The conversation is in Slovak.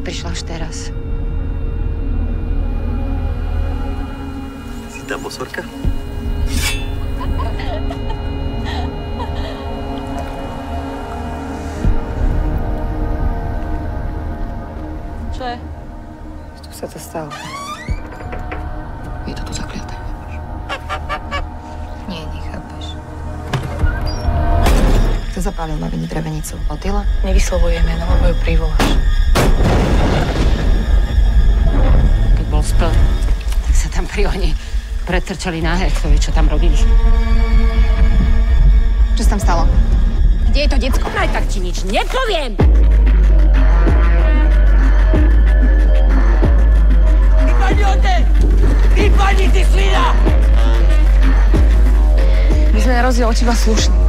prišla až teraz. Si tá bosorka? Čo je? Tu sa to stalo. Je to tu zakliaté. Nie, nechápeš. Kto zapálil Marine drevenicu? Otila? Nevyslovujem meno, lebo ju privoláš. Keď bol spel, tak sa tam pri oni pretrčali na hercovi, čo tam robili. Čo sa tam stalo? Kde je to decko? Aj tak ti nič nepoviem! My sme na rozdiel od teba slušní.